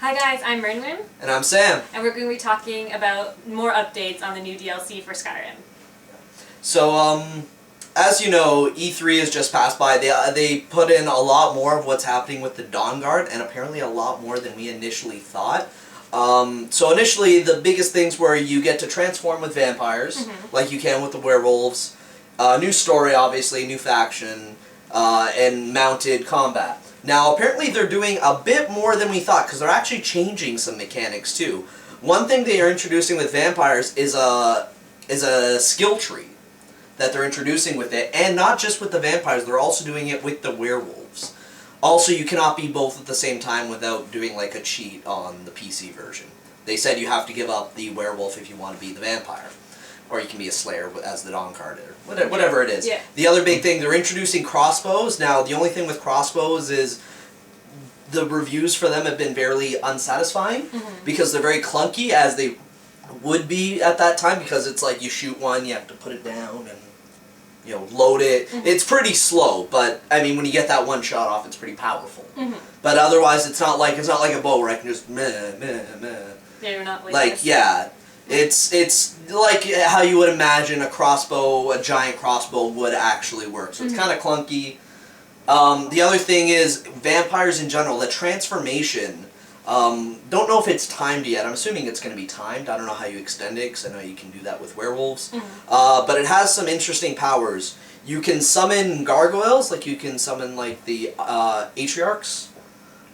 Hi guys, I'm Rinwin. And I'm Sam. And we're going to be talking about more updates on the new DLC for Skyrim. So, as you know, E3 has just passed by. They put in a lot more of what's happening with the Dawn Guard, and apparently a lot more than we initially thought. So initially, the biggest things were you get to transform with vampires, like you can with the werewolves. New story, obviously, new faction, and mounted combat. Now, apparently they're doing a bit more than we thought, because they're actually changing some mechanics, too. One thing they are introducing with vampires is a skill tree that they're introducing with it, and not just with the vampires, they're also doing it with the werewolves. Also, you cannot be both at the same time without doing like a cheat on the PC version. They said you have to give up the werewolf if you want to be the vampire. Or you can be a slayer as the Dawn Guard, or whatever it is. Yeah. The other big thing, they're introducing crossbows. Now, the only thing with crossbows is the reviews for them have been very unsatisfying because they're very clunky, as they would be at that time, because it's like you shoot one, you have to put it down and load it. It's pretty slow, but I mean, when you get that one shot off, it's pretty powerful. But otherwise, it's not like a bow where I can just meh. Yeah, you're not like yeah. It's like how you would imagine a crossbow, a giant crossbow would actually work. So it's kind of clunky. The other thing is vampires in general. The transformation, don't know if it's timed yet. I'm assuming it's going to be timed. I don't know how you extend it, because I know you can do that with werewolves. But it has some interesting powers. You can summon gargoyles, like you can summon like the Atriarchs.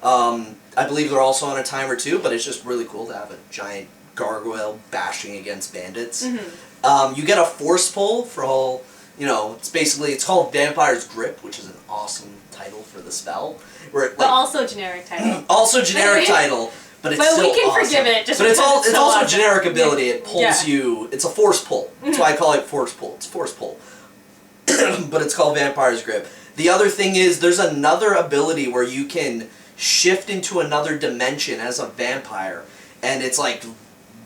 I believe they're also on a timer too, but it's just really cool to have a giant gargoyle bashing against bandits. You get a force pull for all, it's called Vampire's Grip, which is an awesome title for the spell. But also generic title. Also generic title, but it's still we can awesome. forgive it. Just but it's so also awesome. a generic ability. It pulls you. It's a force pull. That's why I call it force pull. It's force pull. But it's called Vampire's Grip. The other thing is there's another ability where you can shift into another dimension as a vampire, and it's like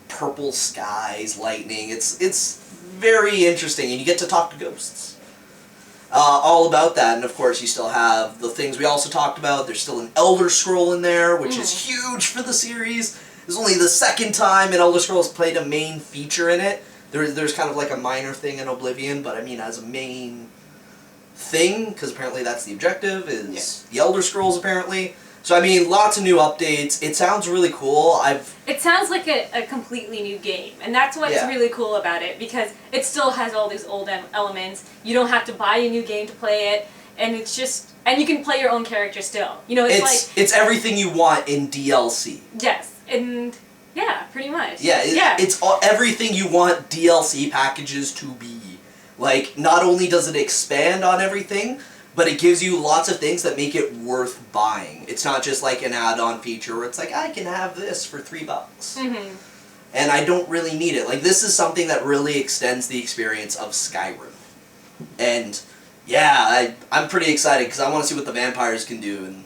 purple skies, lightning. It's very interesting, and you get to talk to ghosts. All about that, and of course you still have the things we also talked about. There's still an Elder Scroll in there, which is huge for the series. It's only the second time an Elder Scrolls played a main feature in it. There's kind of like a minor thing in Oblivion, but I mean as a main thing, because apparently that's the objective, is the Elder Scrolls apparently. So I mean, lots of new updates. It sounds really cool. It sounds like a completely new game, and that's what's really cool about it, because it still has all these old elements. You don't have to buy a new game to play it, and it's just, and you can play your own character still. It's everything you want in DLC. Yes, and yeah, pretty much. Yeah, it's everything you want DLC packages to be. Like, not only does it expand on everything, but it gives you lots of things that make it worth buying. It's not just like an add-on feature where it's like, I can have this for $3. And I don't really need it. Like, this is something that really extends the experience of Skyrim. And, yeah, I'm pretty excited because I want to see what the vampires can do, and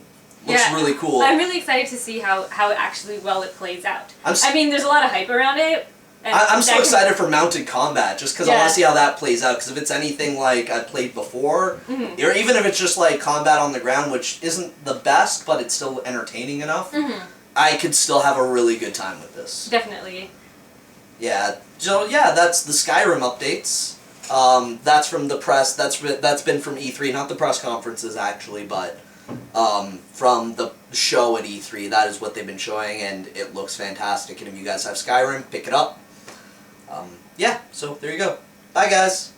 looks really cool. I'm really excited to see how actually well it plays out. I mean, there's a lot of hype around it. I'm so excited for mounted combat, just because I want to see how that plays out, because if it's anything like I've played before, or even if it's just like combat on the ground, which isn't the best, but it's still entertaining enough, I could still have a really good time with this. Definitely. Yeah, so yeah, that's the Skyrim updates. That's from the press, that's been from E3, not the press conferences actually, but from the show at E3, that is what they've been showing, and it looks fantastic, and if you guys have Skyrim, pick it up. Yeah, so there you go. Bye, guys.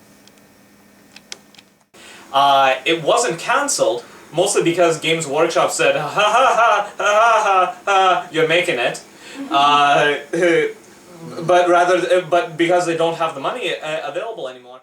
It wasn't cancelled, mostly because Games Workshop said, ha ha ha ha ha ha, you're making it. But because they don't have the money available anymore.